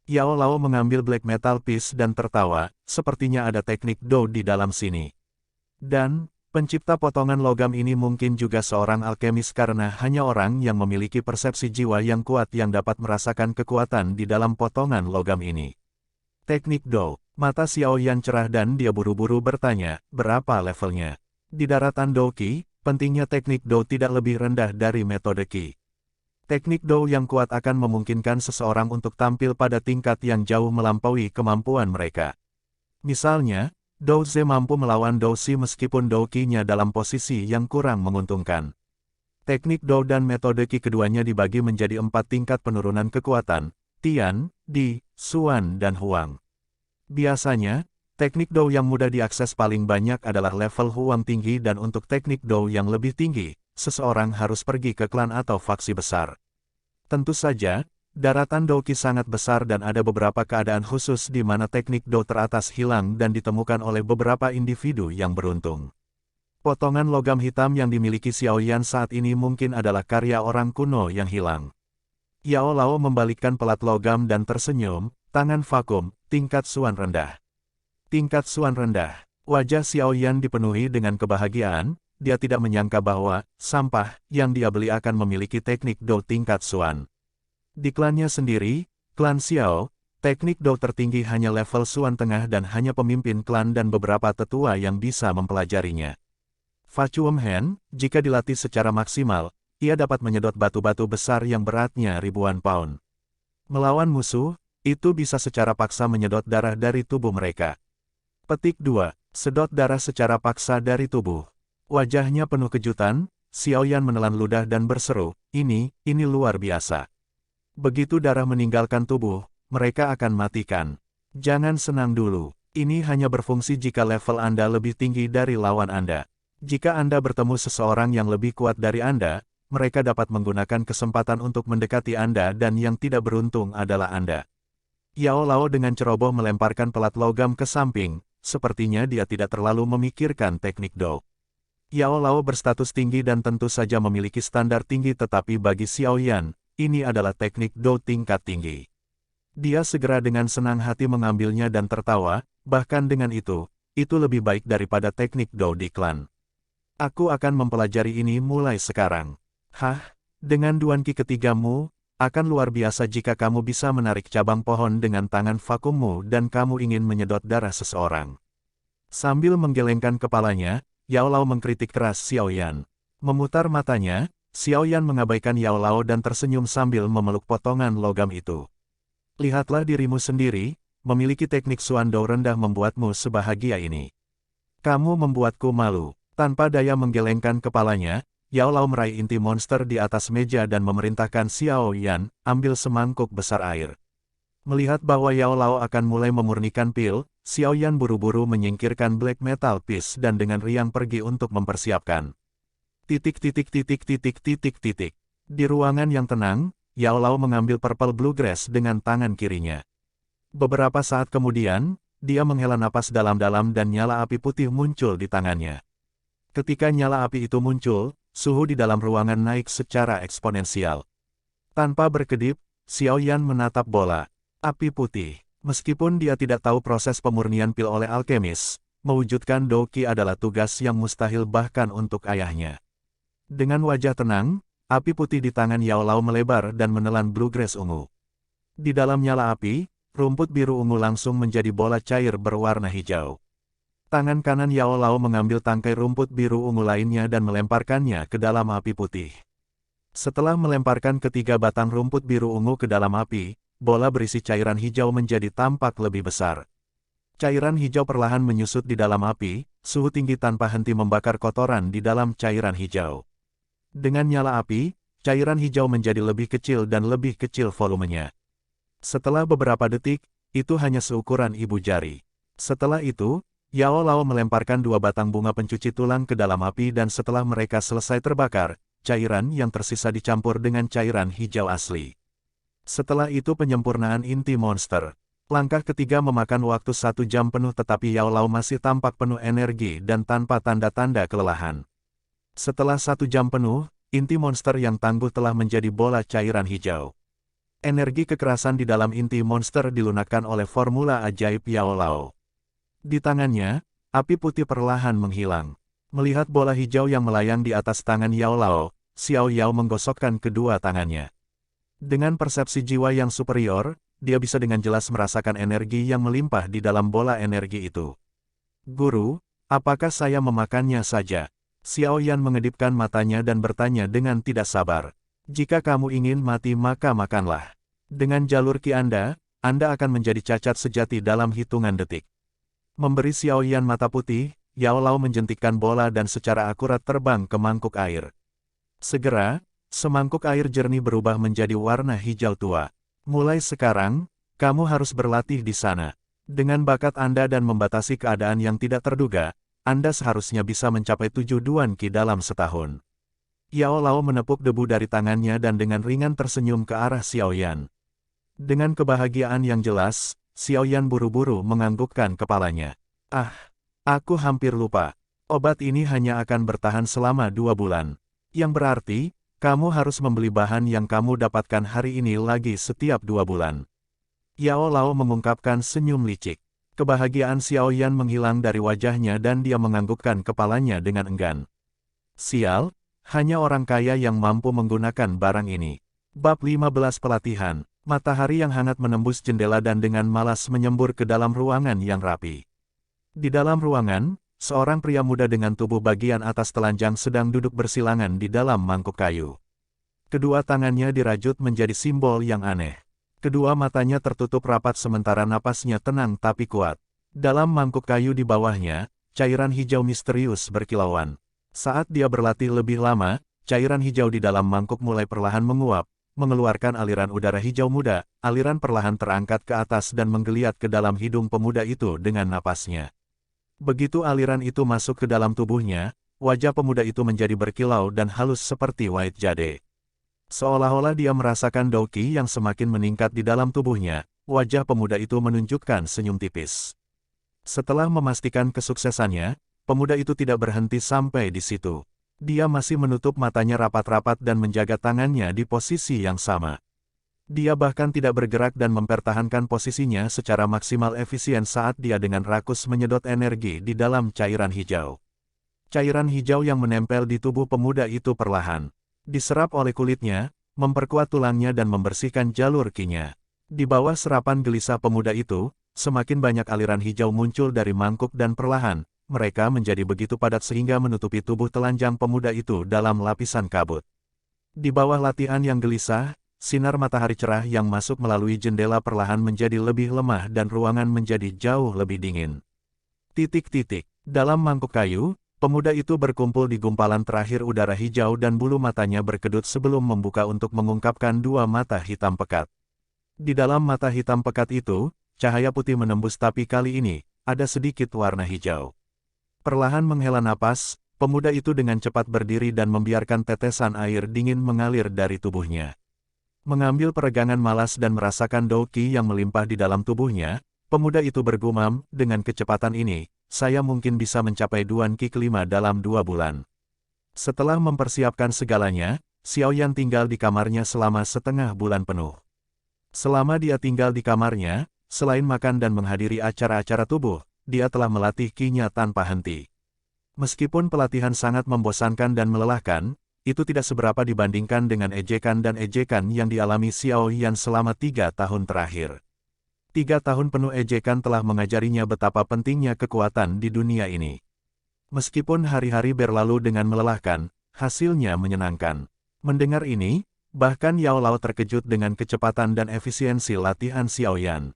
A: Yao Lao mengambil black metal piece dan tertawa, sepertinya ada teknik Do di dalam sini. Dan, pencipta potongan logam ini mungkin juga seorang alkemis karena hanya orang yang memiliki persepsi jiwa yang kuat yang dapat merasakan kekuatan di dalam potongan logam ini. Teknik Do. Mata Xiao Yan cerah dan dia buru-buru bertanya, berapa levelnya? Di daratan Do Qi, pentingnya teknik Do tidak lebih rendah dari metode Qi. Teknik Do yang kuat akan memungkinkan seseorang untuk tampil pada tingkat yang jauh melampaui kemampuan mereka. Misalnya, Do Ze mampu melawan Do Si meskipun Do Qi-nya dalam posisi yang kurang menguntungkan. Teknik Do dan metode Qi keduanya dibagi menjadi 4 tingkat penurunan kekuatan, Tian, Di, Xuan dan Huang. Biasanya, teknik Do yang mudah diakses paling banyak adalah level Huang tinggi dan untuk teknik Do yang lebih tinggi, seseorang harus pergi ke klan atau faksi besar. Tentu saja, daratan Do Qi sangat besar dan ada beberapa keadaan khusus di mana teknik Do teratas hilang dan ditemukan oleh beberapa individu yang beruntung. Potongan logam hitam yang dimiliki Xiao Yan saat ini mungkin adalah karya orang kuno yang hilang. Yao Lao membalikkan pelat logam dan tersenyum, tangan vakum, tingkat Xuan rendah. Tingkat Xuan rendah. Wajah Xiao Yan dipenuhi dengan kebahagiaan, dia tidak menyangka bahwa sampah yang dia beli akan memiliki teknik Do tingkat Xuan. Di klannya sendiri, klan Xiao, teknik Do tertinggi hanya level Xuan tengah dan hanya pemimpin klan dan beberapa tetua yang bisa mempelajarinya. Facuum Hen, jika dilatih secara maksimal, ia dapat menyedot batu-batu besar yang beratnya ribuan pound. Melawan musuh, itu bisa secara paksa menyedot darah dari tubuh mereka. Petik 2. Sedot darah secara paksa dari tubuh. Wajahnya penuh kejutan, Xiao Yan menelan ludah dan berseru, ini luar biasa. Begitu darah meninggalkan tubuh, mereka akan matikan. Jangan senang dulu, ini hanya berfungsi jika level Anda lebih tinggi dari lawan Anda. Jika Anda bertemu seseorang yang lebih kuat dari Anda, mereka dapat menggunakan kesempatan untuk mendekati Anda dan yang tidak beruntung adalah Anda. Yao Lao dengan ceroboh melemparkan pelat logam ke samping, sepertinya dia tidak terlalu memikirkan teknik Do. Yao Lao berstatus tinggi dan tentu saja memiliki standar tinggi tetapi bagi Xiao Yan, ini adalah teknik Do tingkat tinggi. Dia segera dengan senang hati mengambilnya dan tertawa, bahkan dengan itu lebih baik daripada teknik Do di klan. Aku akan mempelajari ini mulai sekarang. Hah, dengan Duan Qi ketigamu, akan luar biasa jika kamu bisa menarik cabang pohon dengan tangan vakummu dan kamu ingin menyedot darah seseorang. Sambil menggelengkan kepalanya, Yao Lao mengkritik keras Xiao Yan. Memutar matanya, Xiao Yan mengabaikan Yao Lao dan tersenyum sambil memeluk potongan logam itu. Lihatlah dirimu sendiri, memiliki teknik Xuan Do rendah membuatmu sebahagia ini. Kamu membuatku malu. Tanpa daya menggelengkan kepalanya, Yao Lao meraih inti monster di atas meja dan memerintahkan Xiao Yan, ambil semangkuk besar air. Melihat bahwa Yao Lao akan mulai memurnikan pil, Xiao Yan buru-buru menyingkirkan Black Metal Piece dan dengan riang pergi untuk mempersiapkan. Di ruangan yang tenang, Yao Lao mengambil Purple Bluegrass dengan tangan kirinya. Beberapa saat kemudian, dia menghela napas dalam-dalam dan nyala api putih muncul di tangannya. Ketika nyala api itu muncul, suhu di dalam ruangan naik secara eksponensial. Tanpa berkedip, Xiao Yan menatap bola api putih. Meskipun dia tidak tahu proses pemurnian pil oleh alkemis, mewujudkan Doqi adalah tugas yang mustahil bahkan untuk ayahnya. Dengan wajah tenang, api putih di tangan Yao Lao melebar dan menelan bluegrass ungu. Di dalam nyala api, rumput biru ungu langsung menjadi bola cair berwarna hijau. Tangan kanan Yao Lao mengambil tangkai rumput biru ungu lainnya dan melemparkannya ke dalam api putih. Setelah melemparkan ketiga batang rumput biru ungu ke dalam api, bola berisi cairan hijau menjadi tampak lebih besar. Cairan hijau perlahan menyusut di dalam api, suhu tinggi tanpa henti membakar kotoran di dalam cairan hijau. Dengan nyala api, cairan hijau menjadi lebih kecil dan lebih kecil volumenya. Setelah beberapa detik, itu hanya seukuran ibu jari. Setelah itu, Yao Lao melemparkan dua batang bunga pencuci tulang ke dalam api dan setelah mereka selesai terbakar, cairan yang tersisa dicampur dengan cairan hijau asli. Setelah itu penyempurnaan inti monster. Langkah ketiga memakan waktu 1 jam penuh tetapi Yao Lao masih tampak penuh energi dan tanpa tanda-tanda kelelahan. Setelah 1 jam penuh, inti monster yang tangguh telah menjadi bola cairan hijau. Energi kekerasan di dalam inti monster dilunakkan oleh formula ajaib Yao Lao. Di tangannya, api putih perlahan menghilang. Melihat bola hijau yang melayang di atas tangan Yao Lao, Xiao Yao menggosokkan kedua tangannya. Dengan persepsi jiwa yang superior, dia bisa dengan jelas merasakan energi yang melimpah di dalam bola energi itu. Guru, apakah saya memakannya saja? Xiao Yan mengedipkan matanya dan bertanya dengan tidak sabar. Jika kamu ingin mati maka makanlah. Dengan jalur ki Anda akan menjadi cacat sejati dalam hitungan detik. Memberi Xiao Yan mata putih, Yao Lao menjentikkan bola dan secara akurat terbang ke mangkuk air. Segera, semangkuk air jernih berubah menjadi warna hijau tua. Mulai sekarang, kamu harus berlatih di sana. Dengan bakat Anda dan membatasi keadaan yang tidak terduga, Anda seharusnya bisa mencapai 7 Duan Qi dalam setahun. Yao Lao menepuk debu dari tangannya dan dengan ringan tersenyum ke arah Xiao Yan. Dengan kebahagiaan yang jelas, Xiao Yan buru-buru menganggukkan kepalanya. Ah, aku hampir lupa. Obat ini hanya akan bertahan selama 2 bulan. Yang berarti, kamu harus membeli bahan yang kamu dapatkan hari ini lagi setiap 2 bulan. Yao Lao mengungkapkan senyum licik. Kebahagiaan Xiao Yan menghilang dari wajahnya dan dia menganggukkan kepalanya dengan enggan. Sial, hanya orang kaya yang mampu menggunakan barang ini. Bab 15 Pelatihan. Matahari yang hangat menembus jendela dan dengan malas menyembur ke dalam ruangan yang rapi. Di dalam ruangan, seorang pria muda dengan tubuh bagian atas telanjang sedang duduk bersilangan di dalam mangkuk kayu. Kedua tangannya dirajut menjadi simbol yang aneh. Kedua matanya tertutup rapat sementara napasnya tenang tapi kuat. Dalam mangkuk kayu di bawahnya, cairan hijau misterius berkilauan. Saat dia berlatih lebih lama, cairan hijau di dalam mangkuk mulai perlahan menguap, mengeluarkan aliran udara hijau muda. Aliran perlahan terangkat ke atas dan menggeliat ke dalam hidung pemuda itu dengan napasnya. Begitu aliran itu masuk ke dalam tubuhnya, wajah pemuda itu menjadi berkilau dan halus seperti White Jade. Seolah-olah dia merasakan Doqi yang semakin meningkat di dalam tubuhnya, wajah pemuda itu menunjukkan senyum tipis. Setelah memastikan kesuksesannya, pemuda itu tidak berhenti sampai di situ. Dia masih menutup matanya rapat-rapat dan menjaga tangannya di posisi yang sama. Dia bahkan tidak bergerak dan mempertahankan posisinya secara maksimal efisien saat dia dengan rakus menyedot energi di dalam cairan hijau. Cairan hijau yang menempel di tubuh pemuda itu perlahan diserap oleh kulitnya, memperkuat tulangnya dan membersihkan jalur qi-nya. Di bawah serapan gelisah pemuda itu, semakin banyak aliran hijau muncul dari mangkuk dan perlahan, mereka menjadi begitu padat sehingga menutupi tubuh telanjang pemuda itu dalam lapisan kabut. Di bawah latihan yang gelisah, sinar matahari cerah yang masuk melalui jendela perlahan menjadi lebih lemah dan ruangan menjadi jauh lebih dingin. Dalam mangkuk kayu, pemuda itu berkumpul di gumpalan terakhir udara hijau dan bulu matanya berkedut sebelum membuka untuk mengungkapkan dua mata hitam pekat. Di dalam mata hitam pekat itu, cahaya putih menembus tapi kali ini, ada sedikit warna hijau. Perlahan menghela napas, pemuda itu dengan cepat berdiri dan membiarkan tetesan air dingin mengalir dari tubuhnya. Mengambil peregangan malas dan merasakan Doki yang melimpah di dalam tubuhnya, pemuda itu bergumam, dengan kecepatan ini, saya mungkin bisa mencapai Duan Qi kelima dalam 2 bulan. Setelah mempersiapkan segalanya, Xiao Yan tinggal di kamarnya selama setengah bulan penuh. Selama dia tinggal di kamarnya, selain makan dan menghadiri acara-acara tubuh, dia telah melatih Qi-nya tanpa henti. Meskipun pelatihan sangat membosankan dan melelahkan, itu tidak seberapa dibandingkan dengan ejekan dan ejekan yang dialami Xiao Yan selama 3 tahun terakhir. 3 tahun penuh ejekan telah mengajarinya betapa pentingnya kekuatan di dunia ini. Meskipun hari-hari berlalu dengan melelahkan, hasilnya menyenangkan. Mendengar ini, bahkan Yao Lao terkejut dengan kecepatan dan efisiensi latihan Xiao Yan.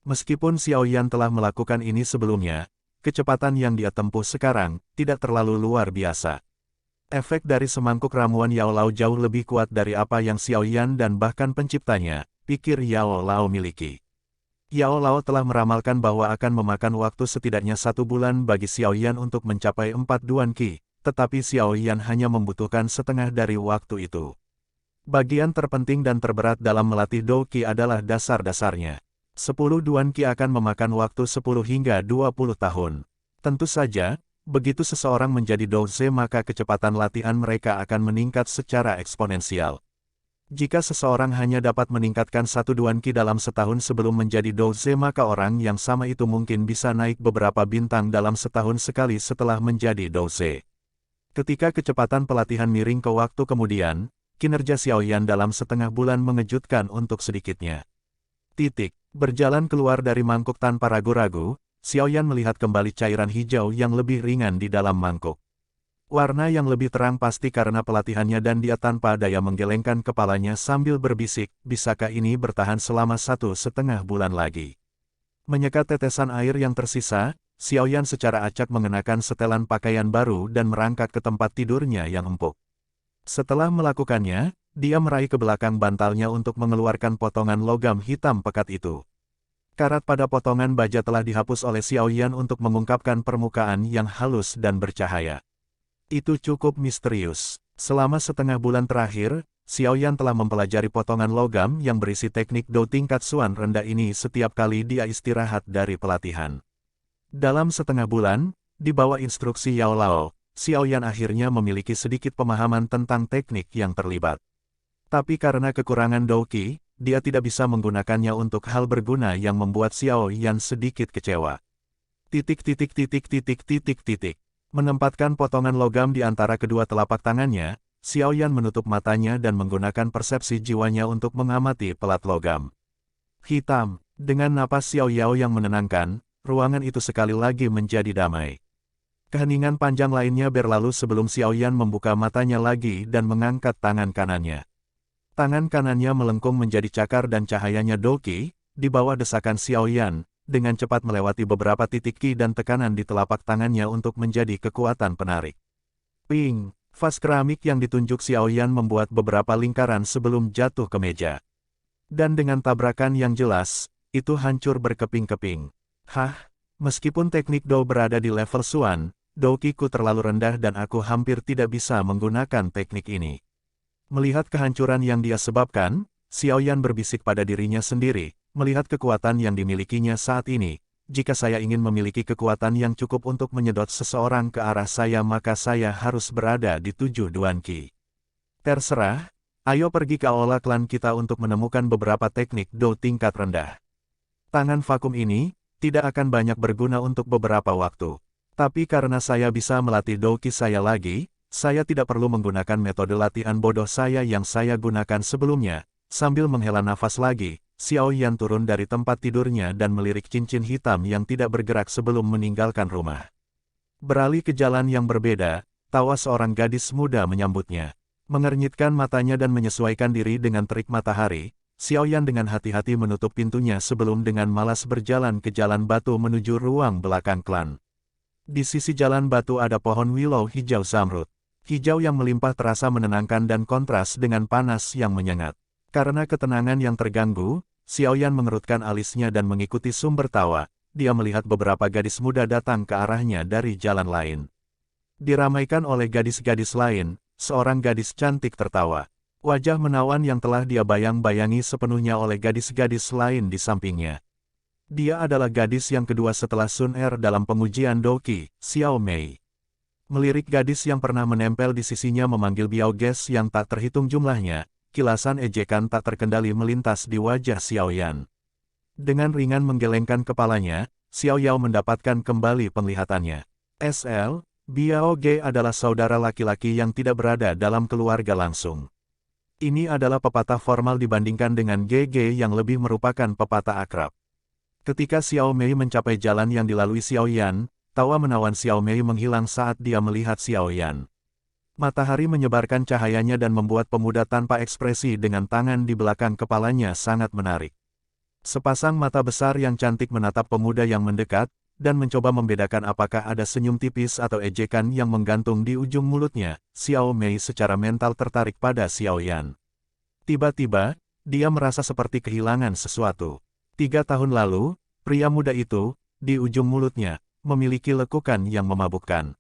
A: Meskipun Xiao Yan telah melakukan ini sebelumnya, kecepatan yang dia tempuh sekarang tidak terlalu luar biasa. Efek dari semangkuk ramuan Yao Lao jauh lebih kuat dari apa yang Xiao Yan dan bahkan penciptanya, pikir Yao Lao miliki. Yao Lao telah meramalkan bahwa akan memakan waktu setidaknya 1 bulan bagi Xiao Yan untuk mencapai 4 Duan Qi, tetapi Xiao Yan hanya membutuhkan setengah dari waktu itu. Bagian terpenting dan terberat dalam melatih Do Qi adalah dasar-dasarnya. 10 Duan Qi akan memakan waktu 10 hingga 20 tahun. Tentu saja, begitu seseorang menjadi doze maka kecepatan latihan mereka akan meningkat secara eksponensial. Jika seseorang hanya dapat meningkatkan 1 Duan Qi dalam setahun sebelum menjadi doze maka orang yang sama itu mungkin bisa naik beberapa bintang dalam setahun sekali setelah menjadi doze. Ketika kecepatan pelatihan miring ke waktu kemudian, kinerja Xiao Yan dalam setengah bulan mengejutkan untuk sedikitnya. Berjalan keluar dari mangkuk tanpa ragu-ragu, Xiao Yan melihat kembali cairan hijau yang lebih ringan di dalam mangkuk. Warna yang lebih terang pasti karena pelatihannya dan dia tanpa daya menggelengkan kepalanya sambil berbisik, bisakah ini bertahan selama 1,5 bulan lagi? Menyekat tetesan air yang tersisa, Xiao Yan secara acak mengenakan setelan pakaian baru dan merangkak ke tempat tidurnya yang empuk. Setelah melakukannya, dia meraih ke belakang bantalnya untuk mengeluarkan potongan logam hitam pekat itu. Karat pada potongan baja telah dihapus oleh Xiao Yan untuk mengungkapkan permukaan yang halus dan bercahaya. Itu cukup misterius. Selama setengah bulan terakhir, Xiao Yan telah mempelajari potongan logam yang berisi teknik Do tingkat Suan rendah ini setiap kali dia istirahat dari pelatihan. Dalam setengah bulan, di bawah instruksi Yao Lao, Xiao Yan akhirnya memiliki sedikit pemahaman tentang teknik yang terlibat. Tapi karena kekurangan Do Qi, dia tidak bisa menggunakannya untuk hal berguna yang membuat Xiao Yan sedikit kecewa. Menempatkan potongan logam di antara kedua telapak tangannya, Xiao Yan menutup matanya dan menggunakan persepsi jiwanya untuk mengamati pelat logam. Hitam, dengan napas Xiao Yao yang menenangkan, ruangan itu sekali lagi menjadi damai. Keheningan panjang lainnya berlalu sebelum Xiao Yan membuka matanya lagi dan mengangkat tangan kanannya. Tangan kanannya melengkung menjadi cakar dan cahayanya Do Qi, di bawah desakan Xiao Yan, dengan cepat melewati beberapa titik Qi dan tekanan di telapak tangannya untuk menjadi kekuatan penarik. Ping, vas keramik yang ditunjuk Xiao Yan membuat beberapa lingkaran sebelum jatuh ke meja. Dan dengan tabrakan yang jelas, itu hancur berkeping-keping. Meskipun teknik Do berada di level Suan, Do Qi-ku terlalu rendah dan aku hampir tidak bisa menggunakan teknik ini. Melihat kehancuran yang dia sebabkan, Xiao Yan berbisik pada dirinya sendiri, melihat kekuatan yang dimilikinya saat ini. Jika saya ingin memiliki kekuatan yang cukup untuk menyedot seseorang ke arah saya maka saya harus berada di 7 Duan Qi. Terserah, ayo pergi ke aula klan kita untuk menemukan beberapa teknik Do tingkat rendah. Tangan vakum ini tidak akan banyak berguna untuk beberapa waktu. Tapi karena saya bisa melatih Do Qi saya lagi, saya tidak perlu menggunakan metode latihan bodoh saya yang saya gunakan sebelumnya. Sambil menghela nafas lagi, Xiao Yan turun dari tempat tidurnya dan melirik cincin hitam yang tidak bergerak sebelum meninggalkan rumah. Beralih ke jalan yang berbeda, tawa seorang gadis muda menyambutnya. Mengernyitkan matanya dan menyesuaikan diri dengan terik matahari, Xiao Yan dengan hati-hati menutup pintunya sebelum dengan malas berjalan ke jalan batu menuju ruang belakang klan. Di sisi jalan batu ada pohon willow hijau zamrud. Hijau yang melimpah terasa menenangkan dan kontras dengan panas yang menyengat. Karena ketenangan yang terganggu, Xiaoyan mengerutkan alisnya dan mengikuti sumber tawa. Dia melihat beberapa gadis muda datang ke arahnya dari jalan lain. Diramaikan oleh gadis-gadis lain, seorang gadis cantik tertawa. Wajah menawan yang telah dia bayang-bayangi sepenuhnya oleh gadis-gadis lain di sampingnya. Dia adalah gadis yang kedua setelah Sun Er dalam pengujian Doqi, Xiao Mei. Melirik gadis yang pernah menempel di sisinya memanggil Biaoges yang tak terhitung jumlahnya, kilasan ejekan tak terkendali melintas di wajah Xiaoyan. Dengan ringan menggelengkan kepalanya, Xiao Yao mendapatkan kembali penglihatannya. SL, Biaoge adalah saudara laki-laki yang tidak berada dalam keluarga langsung. Ini adalah pepatah formal dibandingkan dengan GG yang lebih merupakan pepatah akrab. Ketika Xiao Mei mencapai jalan yang dilalui Xiaoyan, tawa menawan Xiao Mei menghilang saat dia melihat Xiaoyan. Matahari menyebarkan cahayanya dan membuat pemuda tanpa ekspresi dengan tangan di belakang kepalanya sangat menarik. Sepasang mata besar yang cantik menatap pemuda yang mendekat, dan mencoba membedakan apakah ada senyum tipis atau ejekan yang menggantung di ujung mulutnya. Xiao Mei secara mental tertarik pada Xiaoyan. Tiba-tiba, dia merasa seperti kehilangan sesuatu. 3 tahun lalu, pria muda itu, di ujung mulutnya, memiliki lekukan yang memabukkan.